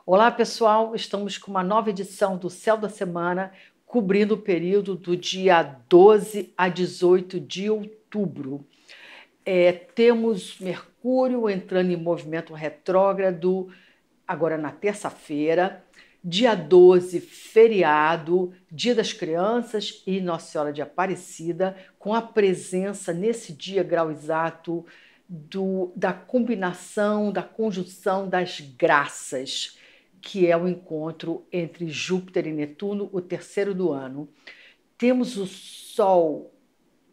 Olá, pessoal! Estamos com uma nova edição do Céu da Semana, cobrindo o período do dia 12 a 18 de outubro. Temos Mercúrio entrando em movimento retrógrado agora na terça-feira, dia 12, feriado, Dia das Crianças e Nossa Senhora de Aparecida, com a presença nesse dia, grau exato, da combinação, da conjunção das graças, que é o encontro entre Júpiter e Netuno, o terceiro do ano. Temos o Sol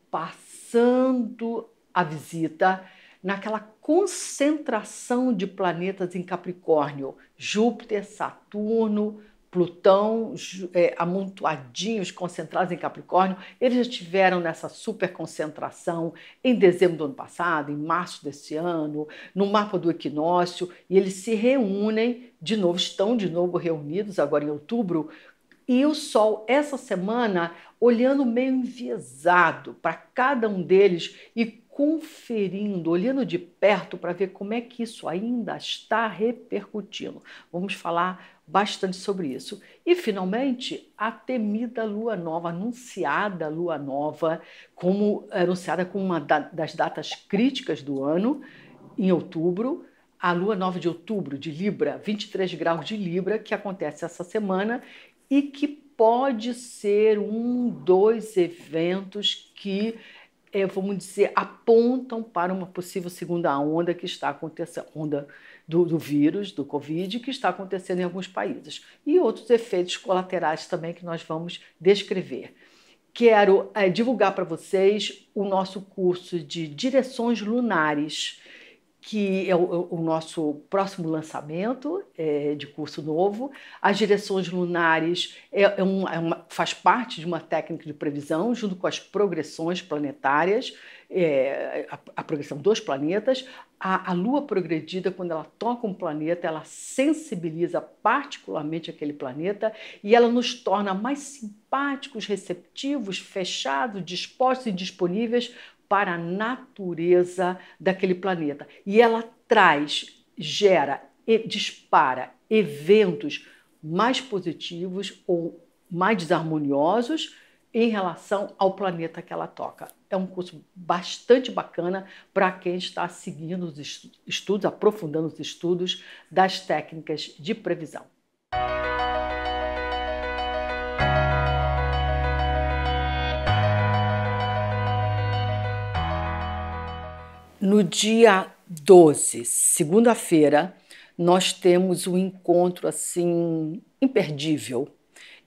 passando a visita naquela concentração de planetas em Capricórnio, Júpiter, Saturno, Plutão, amontoadinhos, concentrados em Capricórnio. Eles já estiveram nessa super concentração em dezembro do ano passado, em março desse ano, no mapa do equinócio, e eles se reúnem de novo, estão de novo reunidos agora em outubro, e o Sol, essa semana, olhando meio enviesado para cada um deles e conferindo, olhando de perto para ver como é que isso ainda está repercutindo. Vamos falar bastante sobre isso. E, finalmente, a temida Lua Nova, anunciada Lua Nova, anunciada como uma das datas críticas do ano, em outubro, a Lua Nova de outubro, de Libra, 23 graus de Libra, que acontece essa semana e que pode ser dois eventos que, vamos dizer, apontam para uma possível segunda onda que está acontecendo, onda do vírus, do Covid, que está acontecendo em alguns países. E outros efeitos colaterais também que nós vamos descrever. Quero divulgar para vocês o nosso curso de Direções Lunares, que é o nosso próximo lançamento de curso novo. As direções lunares faz parte de uma técnica de previsão, junto com as progressões planetárias, a progressão dos planetas. A Lua progredida, quando ela toca um planeta, ela sensibiliza particularmente aquele planeta e ela nos torna mais simpáticos, receptivos, fechados, dispostos e disponíveis para a natureza daquele planeta. E ela gera e dispara eventos mais positivos ou mais desarmoniosos em relação ao planeta que ela toca. É um curso bastante bacana para quem está seguindo os estudos, aprofundando os estudos das técnicas de previsão. No dia 12, segunda-feira, nós temos um encontro assim imperdível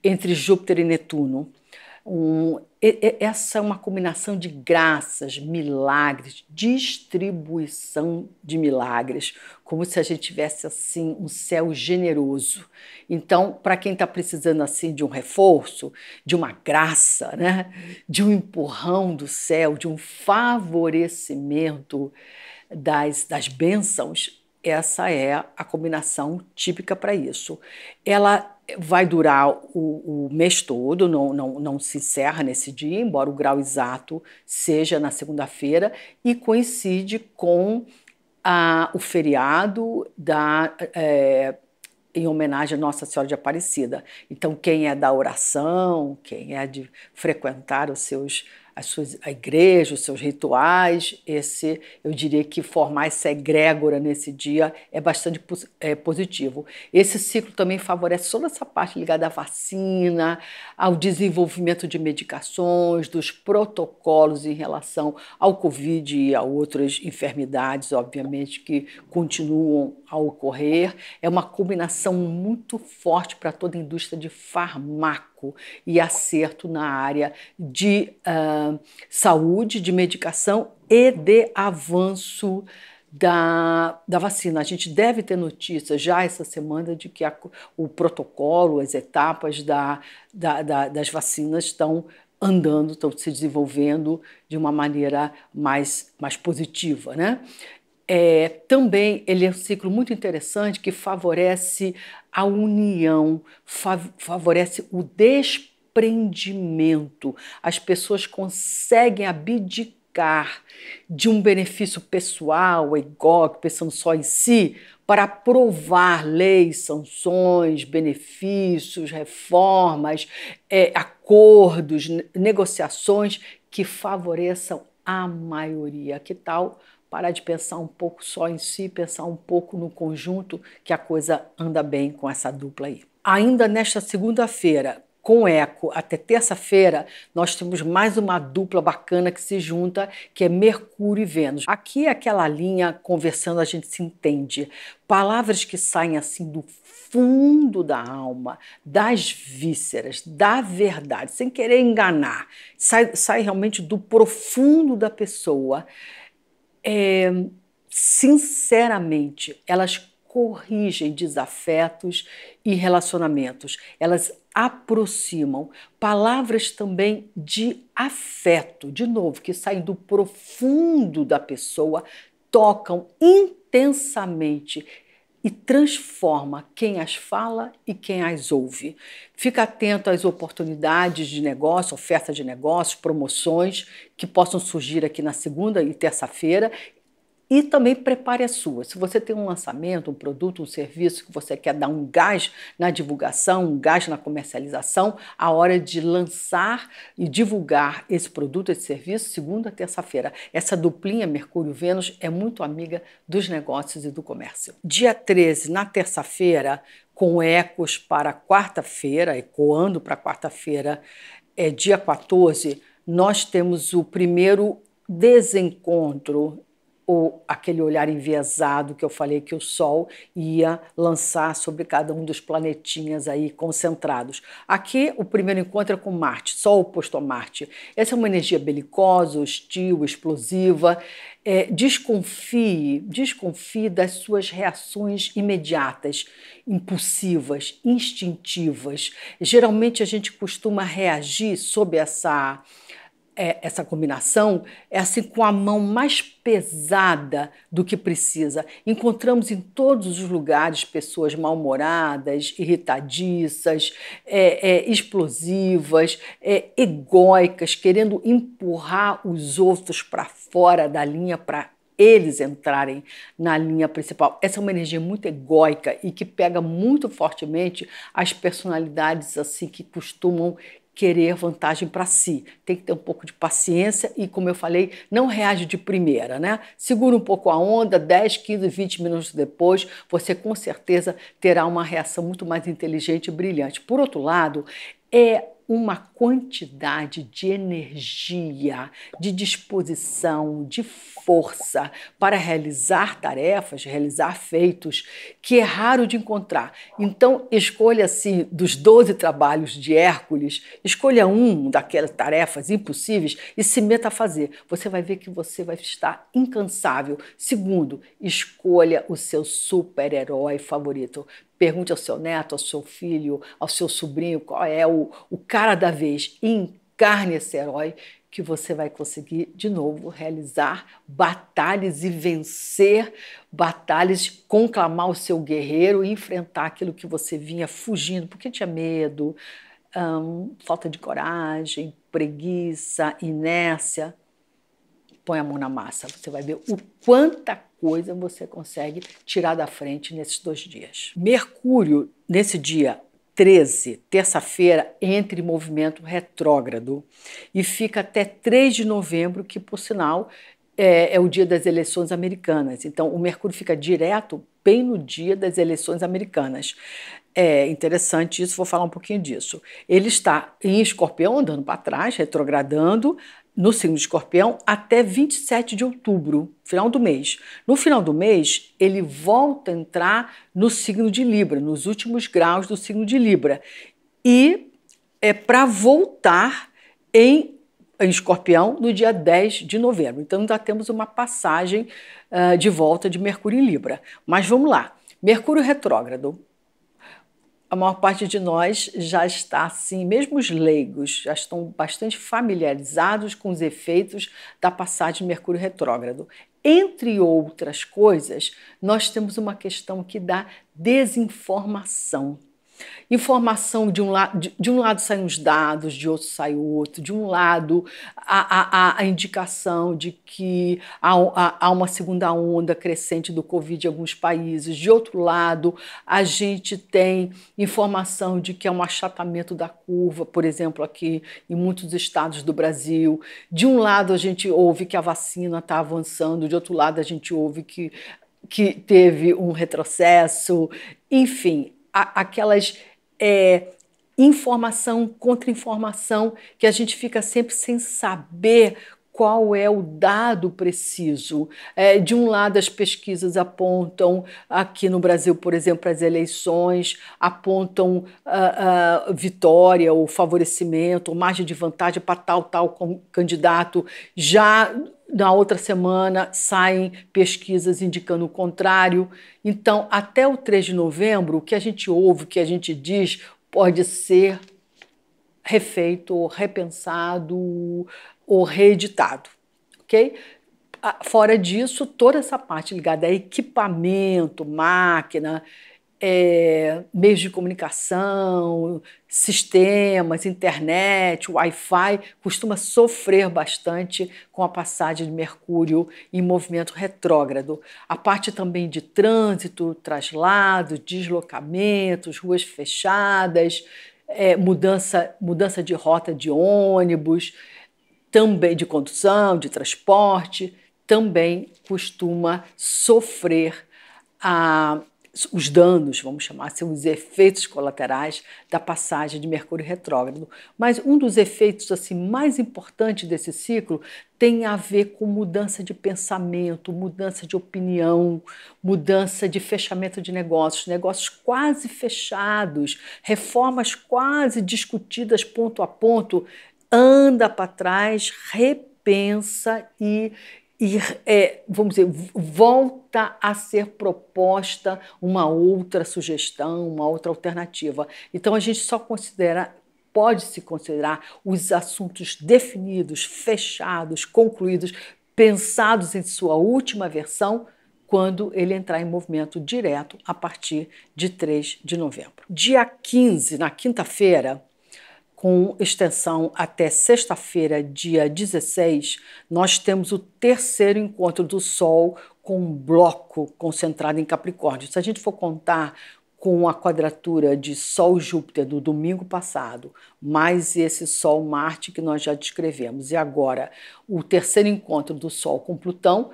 entre Júpiter e Netuno. Essa é uma combinação de graças, milagres, distribuição de milagres, como se a gente tivesse assim um céu generoso. Então, para quem está precisando assim de um reforço, de uma graça, né? De um empurrão do céu, de um favorecimento das bênçãos, essa é a combinação típica para isso. Ela vai durar o mês todo, não se encerra nesse dia, embora o grau exato seja na segunda-feira, e coincide com o feriado em homenagem a Nossa Senhora de Aparecida. Então, quem é da oração, quem é de frequentar a igreja, os seus rituais, eu diria que formar essa egrégora nesse dia é bastante positivo. Esse ciclo também favorece toda essa parte ligada à vacina, ao desenvolvimento de medicações, dos protocolos em relação ao Covid e a outras enfermidades, obviamente, que continuam a ocorrer. É uma combinação muito forte para toda a indústria de farmaco e acerto na área de saúde, de medicação e de avanço da vacina. A gente deve ter notícias já essa semana de que o protocolo, as etapas das vacinas estão andando, estão se desenvolvendo de uma maneira mais positiva, né? Também ele é um ciclo muito interessante que favorece a união, favorece o desprendimento. As pessoas conseguem abdicar de um benefício pessoal, egóico, pensando só em si, para aprovar leis, sanções, benefícios, reformas, acordos, negociações que favoreçam a maioria. Que tal parar de pensar um pouco só em si, pensar um pouco no conjunto, que a coisa anda bem com essa dupla aí. Ainda nesta segunda-feira, com eco até terça-feira, nós temos mais uma dupla bacana que se junta, que é Mercúrio e Vênus. Aqui é aquela linha, conversando a gente se entende. Palavras que saem assim do fundo da alma, das vísceras, da verdade, sem querer enganar. Sai realmente do profundo da pessoa. Sinceramente, elas corrigem desafetos e relacionamentos, elas aproximam. Palavras também de afeto, de novo, que saem do profundo da pessoa, tocam intensamente e transforma quem as fala e quem as ouve. Fica atento às oportunidades de negócio, ofertas de negócios, promoções que possam surgir aqui na segunda e terça-feira. E também prepare a sua. Se você tem um lançamento, um produto, um serviço que você quer dar um gás na divulgação, um gás na comercialização, a hora de lançar e divulgar esse produto, esse serviço, segunda, terça-feira. Essa duplinha Mercúrio-Vênus é muito amiga dos negócios e do comércio. Dia 13, na terça-feira, com ecos para quarta-feira, ecoando para quarta-feira, dia 14, nós temos o primeiro desencontro, ou aquele olhar enviesado que eu falei que o Sol ia lançar sobre cada um dos planetinhas aí concentrados. Aqui o primeiro encontro é com Marte, Sol oposto a Marte. Essa é uma energia belicosa, hostil, explosiva. Desconfie das suas reações imediatas, impulsivas, instintivas. Geralmente a gente costuma reagir sob essa combinação é assim com a mão mais pesada do que precisa. Encontramos em todos os lugares pessoas mal-humoradas, irritadiças, explosivas, egóicas, querendo empurrar os outros para fora da linha para eles entrarem na linha principal. Essa é uma energia muito egóica e que pega muito fortemente as personalidades assim que costumam querer vantagem para si. Tem que ter um pouco de paciência e, como eu falei, não reage de primeira, né? Segura um pouco a onda, 10, 15, 20 minutos depois, você com certeza terá uma reação muito mais inteligente e brilhante. Por outro lado, é uma quantidade de energia, de disposição, de força para realizar tarefas, realizar feitos, que é raro de encontrar. Então, escolha assim, dos 12 trabalhos de Hércules, escolha um daquelas tarefas impossíveis e se meta a fazer. Você vai ver que você vai estar incansável. Segundo, escolha o seu super-herói favorito. Pergunte ao seu neto, ao seu filho, ao seu sobrinho qual é o cara da vez. E encarne esse herói que você vai conseguir, de novo, realizar batalhas e vencer batalhas, conclamar o seu guerreiro e enfrentar aquilo que você vinha fugindo, porque tinha medo, falta de coragem, preguiça, inércia. Põe a mão na massa, você vai ver o quanta coisa você consegue tirar da frente nesses 2 dias. Mercúrio, nesse dia 13, terça-feira, entra em movimento retrógrado e fica até 3 de novembro, que, por sinal, é o dia das eleições americanas. Então, o Mercúrio fica direto bem no dia das eleições americanas. É interessante isso, vou falar um pouquinho disso. Ele está em Escorpião, andando para trás, retrogradando, no signo de Escorpião até 27 de outubro, final do mês. No final do mês, ele volta a entrar no signo de Libra, nos últimos graus do signo de Libra. E é para voltar em Escorpião no dia 10 de novembro. Então, ainda temos uma passagem de volta de Mercúrio em Libra. Mas vamos lá. Mercúrio retrógrado. A maior parte de nós já está assim, mesmo os leigos já estão bastante familiarizados com os efeitos da passagem de Mercúrio retrógrado. Entre outras coisas, nós temos uma questão aqui da desinformação. Informação de um lado saem os dados, de outro sai outro. De um lado, a indicação de que há uma segunda onda crescente do Covid em alguns países. De outro lado, a gente tem informação de que é um achatamento da curva, por exemplo, aqui em muitos estados do Brasil. De um lado, a gente ouve que a vacina está avançando, de outro lado, a gente ouve que teve um retrocesso. Enfim, aquelas informação contra informação que a gente fica sempre sem saber qual é o dado preciso. De um lado, as pesquisas apontam, aqui no Brasil, por exemplo, as eleições, apontam vitória ou favorecimento, ou margem de vantagem para tal candidato. Já na outra semana saem pesquisas indicando o contrário. Então, até o 3 de novembro, o que a gente ouve, o que a gente diz, pode ser refeito, ou repensado ou reeditado, ok? Fora disso, toda essa parte ligada a equipamento, máquina, meios de comunicação, sistemas, internet, Wi-Fi, costuma sofrer bastante com a passagem de Mercúrio em movimento retrógrado. A parte também de trânsito, traslado, deslocamentos, ruas fechadas, mudança de rota de ônibus, também de condução, de transporte, também costuma sofrer os danos, vamos chamar assim, os efeitos colaterais da passagem de Mercúrio retrógrado. Mas um dos efeitos assim, mais importantes desse ciclo tem a ver com mudança de pensamento, mudança de opinião, mudança de fechamento de negócios, negócios quase fechados, reformas quase discutidas ponto a ponto, anda para trás, repensa e vamos dizer, volta a ser proposta uma outra sugestão, uma outra alternativa. Então a gente só pode-se considerar os assuntos definidos, fechados, concluídos, pensados em sua última versão, quando ele entrar em movimento direto a partir de 3 de novembro. Dia 15, na quinta-feira, com extensão até sexta-feira, dia 16, nós temos o terceiro encontro do Sol com um bloco concentrado em Capricórnio. Se a gente for contar com a quadratura de Sol-Júpiter do domingo passado, mais esse Sol-Marte que nós já descrevemos, e agora o terceiro encontro do Sol com Plutão,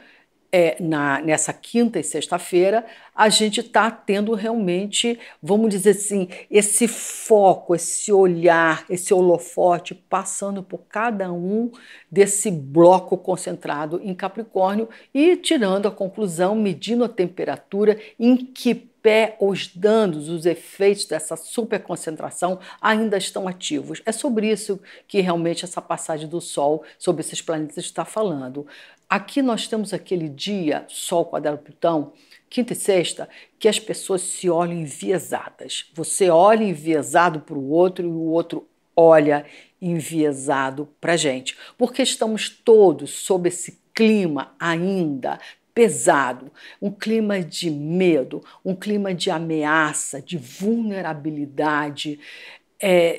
nessa quinta e sexta-feira, a gente está tendo realmente, vamos dizer assim, esse foco, esse olhar, esse holofote passando por cada um desse bloco concentrado em Capricórnio e tirando a conclusão, medindo a temperatura, em que pé os danos, os efeitos dessa superconcentração ainda estão ativos. É sobre isso que realmente essa passagem do Sol sobre esses planetas está falando. Aqui nós temos aquele dia, Sol quadrado Plutão, quinta e sexta, que as pessoas se olham enviesadas. Você olha enviesado para o outro e o outro olha enviesado para a gente. Porque estamos todos sob esse clima ainda pesado, um clima de medo, um clima de ameaça, de vulnerabilidade,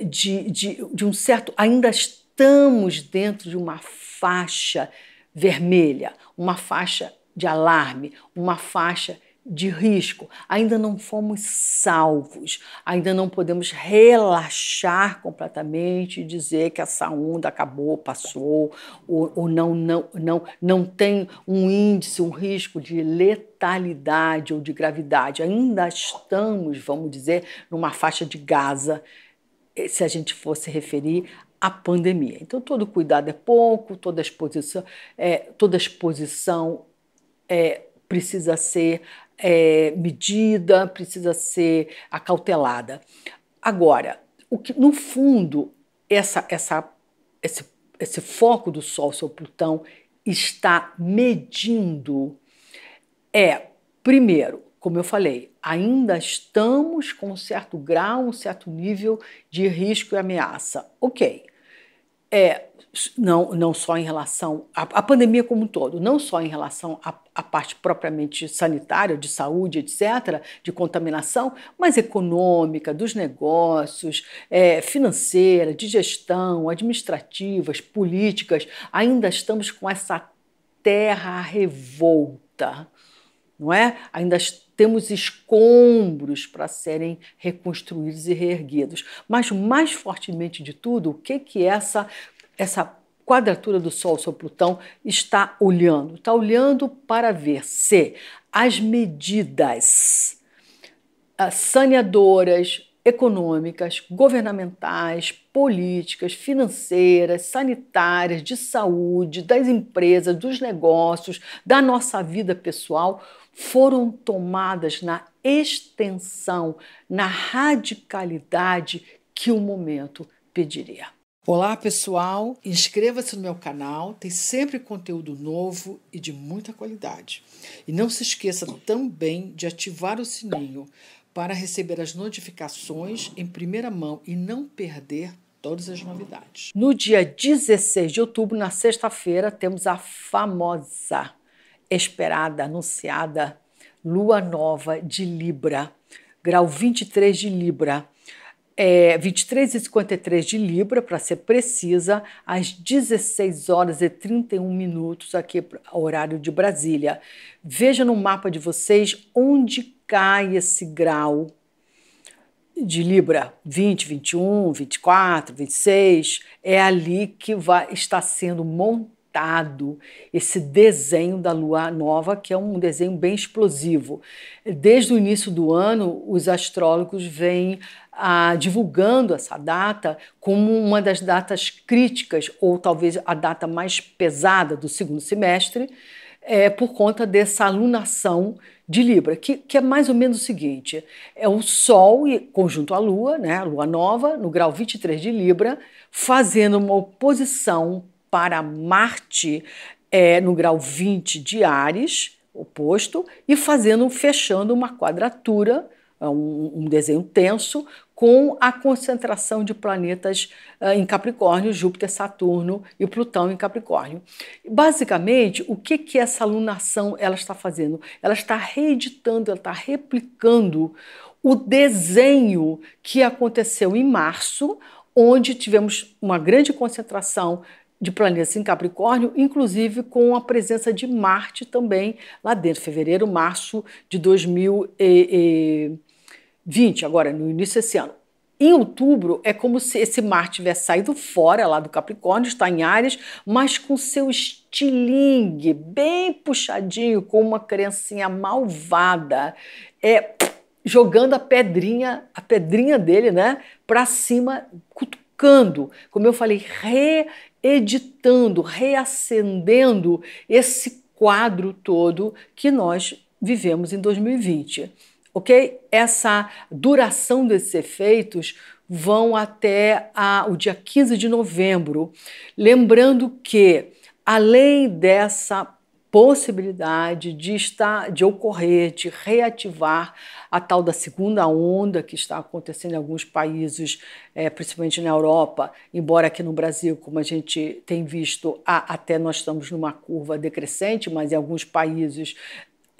de um certo... Ainda estamos dentro de uma faixa vermelha, uma faixa de alarme, uma faixa de risco. Ainda não fomos salvos, ainda não podemos relaxar completamente e dizer que essa onda acabou, passou, ou não tem um índice, um risco de letalidade ou de gravidade. Ainda estamos, vamos dizer, numa faixa de Gaza, se a gente fosse referir à pandemia. Então, todo cuidado é pouco, toda exposição precisa ser medida, precisa ser acautelada. Agora, no fundo, esse foco do Sol sobre Plutão está medindo primeiro, como eu falei, ainda estamos com um certo grau, um certo nível de risco e ameaça. Ok. não só em relação à pandemia como um todo, não só em relação à parte propriamente sanitária, de saúde, etc., de contaminação, mas econômica, dos negócios, financeira, de gestão, administrativas, políticas. Ainda estamos com essa terra revolta, não é? Ainda temos escombros para serem reconstruídos e reerguidos. Mas, mais fortemente de tudo, o que essa quadratura do Sol sobre Plutão está olhando? Está olhando para ver se as medidas saneadoras, econômicas, governamentais, políticas, financeiras, sanitárias, de saúde, das empresas, dos negócios, da nossa vida pessoal, foram tomadas na extensão, na radicalidade que o momento pediria. Olá, pessoal! Inscreva-se no meu canal, tem sempre conteúdo novo e de muita qualidade. E não se esqueça também de ativar o sininho para receber as notificações em primeira mão e não perder todas as novidades. No dia 16 de outubro, na sexta-feira, temos a famosa, esperada, anunciada Lua Nova de Libra, grau 23 de Libra. 23h53 de Libra, para ser precisa, às 16h31, aqui, horário de Brasília. Veja no mapa de vocês onde cai esse grau de Libra, 20, 21, 24, 26, é ali que está sendo montado esse desenho da Lua Nova, que é um desenho bem explosivo. Desde o início do ano, os astrólogos vêm divulgando essa data como uma das datas críticas, ou talvez a data mais pesada do segundo semestre, por conta dessa alunação de Libra, que é mais ou menos o seguinte: é o Sol conjunto à Lua, né, a Lua Nova, no grau 23 de Libra, fazendo uma oposição para Marte no grau 20 de Áries, oposto, e fechando uma quadratura, um desenho tenso, com a concentração de planetas em Capricórnio, Júpiter, Saturno e Plutão em Capricórnio. Basicamente, o que essa alunação ela está fazendo? Ela está reeditando, ela está replicando o desenho que aconteceu em março, onde tivemos uma grande concentração de planetas em Capricórnio, inclusive com a presença de Marte também lá dentro, fevereiro, março de 2020, agora no início desse ano. Em outubro é como se esse Marte tivesse saído fora lá do Capricórnio, está em Áries, mas com seu estilingue bem puxadinho, com uma criancinha malvada, jogando a pedrinha dele, né, para cima, cutucando, como eu falei, reeditando, reacendendo esse quadro todo que nós vivemos em 2020. Ok? Essa duração desses efeitos vão até o dia 15 de novembro. Lembrando que, além dessa possibilidade de ocorrer, de reativar a tal da segunda onda que está acontecendo em alguns países, principalmente na Europa, embora aqui no Brasil, como a gente tem visto, até nós estamos numa curva decrescente, mas em alguns países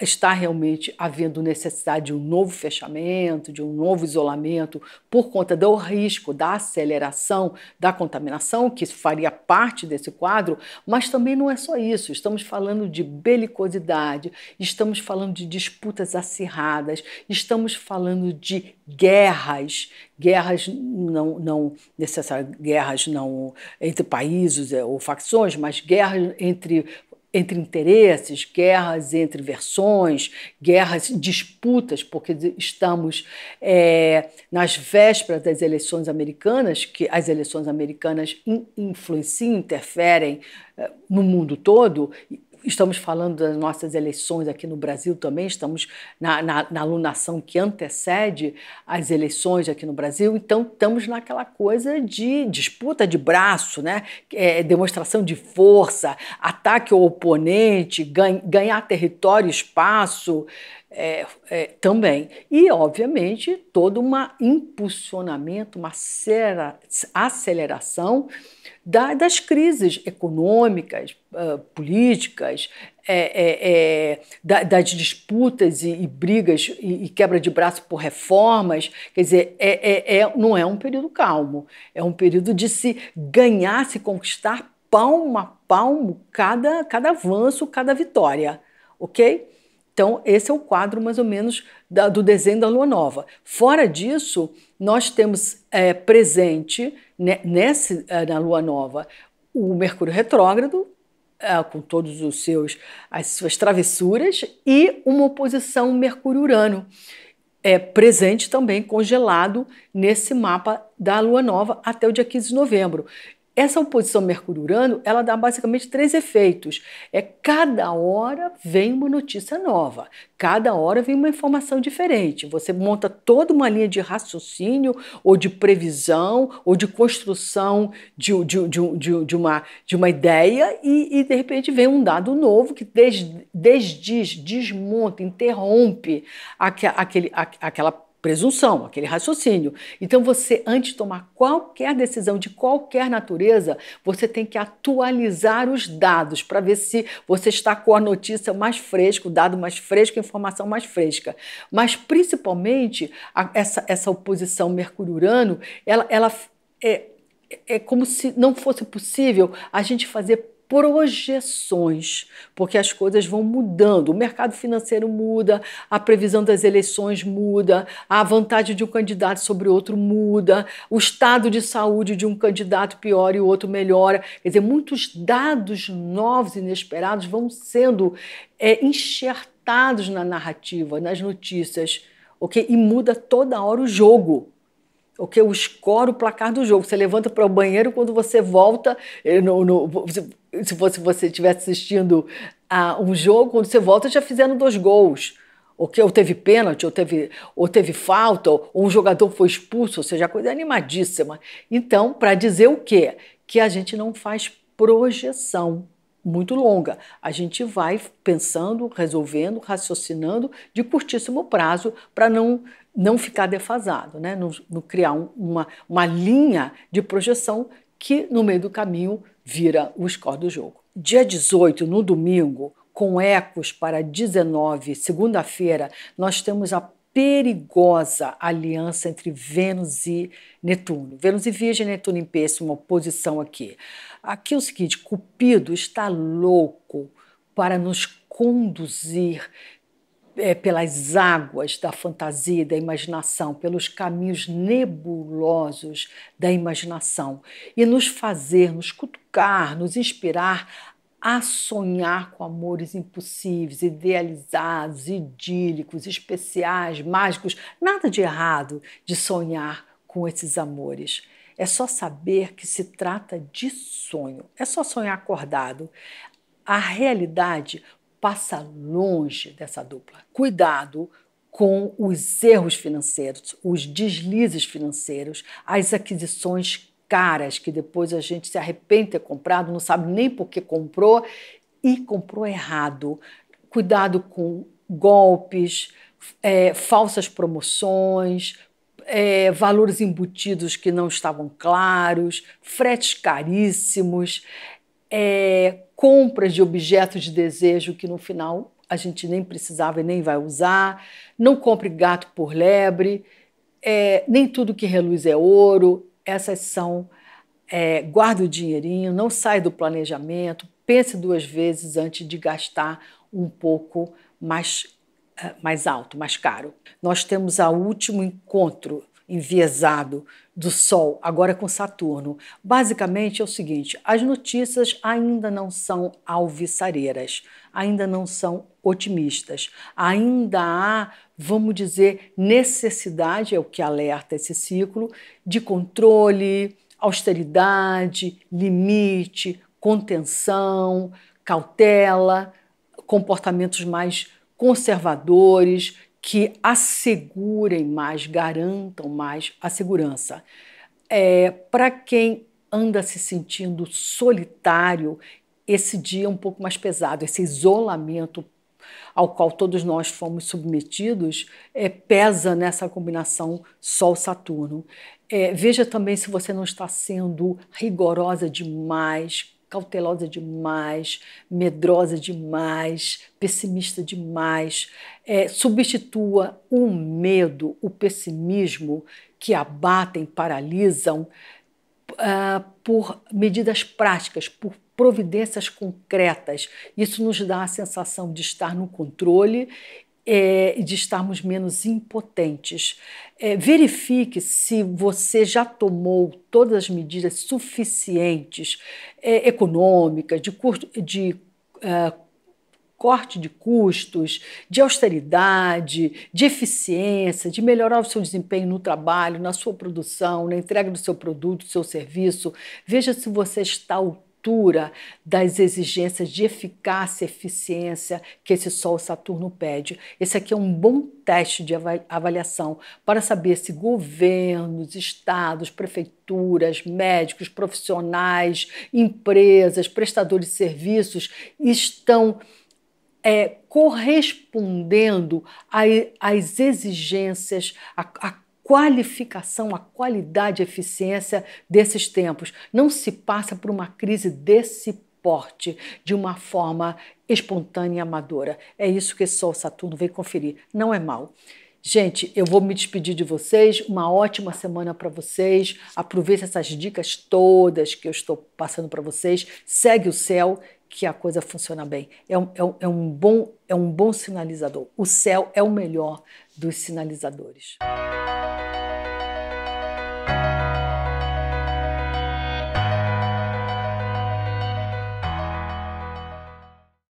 está realmente havendo necessidade de um novo fechamento, de um novo isolamento, por conta do risco da aceleração da contaminação, que faria parte desse quadro, mas também não é só isso. Estamos falando de belicosidade, estamos falando de disputas acirradas, estamos falando de guerras não necessariamente guerras não entre países ou facções, mas guerras entre interesses, guerras entre versões, disputas, porque estamos nas vésperas das eleições americanas, que as eleições americanas influenciam, interferem no mundo todo. Estamos falando das nossas eleições aqui no Brasil também, estamos na alunação que antecede as eleições aqui no Brasil, então estamos naquela coisa de disputa de braço, né? Demonstração de força, ataque ao oponente, ganhar território, espaço, também. E, obviamente, todo um impulsionamento, uma aceleração das crises econômicas, políticas, das disputas e brigas e quebra de braço por reformas. Quer dizer, não é um período calmo, é um período de se ganhar, se conquistar palmo a palmo cada avanço, cada vitória, ok? Então, esse é o quadro, mais ou menos, do desenho da Lua Nova. Fora disso, nós temos presente, né, na Lua Nova, o Mercúrio retrógrado, com todos as suas travessuras, e uma oposição Mercúrio-Urano, presente também, congelado nesse mapa da Lua Nova até o dia 15 de novembro. Essa oposição Mercúrio-Urano, ela dá basicamente 3 efeitos. Cada hora vem uma notícia nova, cada hora vem uma informação diferente. Você monta toda uma linha de raciocínio, ou de previsão, ou de construção de uma ideia, e de repente vem um dado novo que desdiz, desmonta, interrompe aquela presunção, aquele raciocínio. Então, você, antes de tomar qualquer decisão de qualquer natureza, você tem que atualizar os dados para ver se você está com a notícia mais fresca, o dado mais fresco, a informação mais fresca. Mas, principalmente, essa oposição Mercúrio-Urano, ela é como se não fosse possível a gente fazer projeções, porque as coisas vão mudando, o mercado financeiro muda, a previsão das eleições muda, a vantagem de um candidato sobre outro muda, o estado de saúde de um candidato piora e o outro melhora. Quer dizer, muitos dados novos e inesperados vão sendo enxertados na narrativa, nas notícias, ok? E muda toda hora o jogo. Okay? O score, o placar do jogo. Você levanta para o banheiro, quando você volta, se você estivesse assistindo a um jogo, quando você volta, já fizeram 2 gols. Okay? Ou teve pênalti, ou teve falta, ou um jogador foi expulso, ou seja, a coisa é animadíssima. Então, para dizer o quê? Que a gente não faz projeção muito longa. A gente vai pensando, resolvendo, raciocinando de curtíssimo prazo para não ficar defasado, né? Não criar uma linha de projeção que no meio do caminho vira o score do jogo. Dia 18, no domingo, com ecos para 19, segunda-feira, nós temos a perigosa aliança entre Vênus e Netuno. Vênus e Virgem, Netuno em Peixe, uma oposição aqui. Aqui é o seguinte, Cupido está louco para nos conduzir pelas águas da fantasia, da imaginação, pelos caminhos nebulosos da imaginação e nos fazer, nos cutucar, nos inspirar a sonhar com amores impossíveis, idealizados, idílicos, especiais, mágicos. Nada de errado de sonhar com esses amores. É só saber que se trata de sonho. É só sonhar acordado. A realidade passa longe dessa dupla. Cuidado com os erros financeiros, os deslizes financeiros, as aquisições caras que depois a gente se arrepende de ter comprado, não sabe nem por que comprou e comprou errado. Cuidado com golpes, falsas promoções, valores embutidos que não estavam claros, fretes caríssimos, compras de objetos de desejo que no final a gente nem precisava e nem vai usar. Não compre gato por lebre, nem tudo que reluz é ouro. Essas são, guarde o dinheirinho, não sai do planejamento, pense 2 vezes antes de gastar um pouco mais alto, mais caro. Nós temos o último encontro enviesado do Sol, agora com Saturno. Basicamente é o seguinte, as notícias ainda não são alviçareiras, ainda não são otimistas, ainda há, vamos dizer, necessidade, é o que alerta esse ciclo, de controle, austeridade, limite, contenção, cautela, comportamentos mais conservadores, que assegurem mais, garantam mais a segurança. Para quem anda se sentindo solitário, esse dia é um pouco mais pesado, esse isolamento ao qual todos nós fomos submetidos, pesa nessa combinação Sol-Saturno. Veja também se você não está sendo rigorosa demais, cautelosa demais, medrosa demais, pessimista demais. Substitua o medo, o pessimismo que abatem, paralisam, por medidas práticas, por providências concretas. Isso nos dá a sensação de estar no controle e de estarmos menos impotentes. Verifique se você já tomou todas as medidas suficientes, econômicas, de corte de custos, de austeridade, de eficiência, de melhorar o seu desempenho no trabalho, na sua produção, na entrega do seu produto, do seu serviço. Veja se você está à altura das exigências de eficácia e eficiência que esse Sol-Saturno pede. Esse aqui é um bom teste de avaliação para saber se governos, estados, prefeituras, médicos, profissionais, empresas, prestadores de serviços estão correspondendo às exigências, à qualificação, à qualidade e eficiência desses tempos. Não se passa por uma crise desse porte de uma forma espontânea e amadora. É isso que esse Sol-Saturno vem conferir. Não é mal. Gente, eu vou me despedir de vocês. Uma ótima semana para vocês. Aproveite essas dicas todas que eu estou passando para vocês. Segue o céu, que a coisa funciona bem. É um bom sinalizador. O céu é o melhor dos sinalizadores.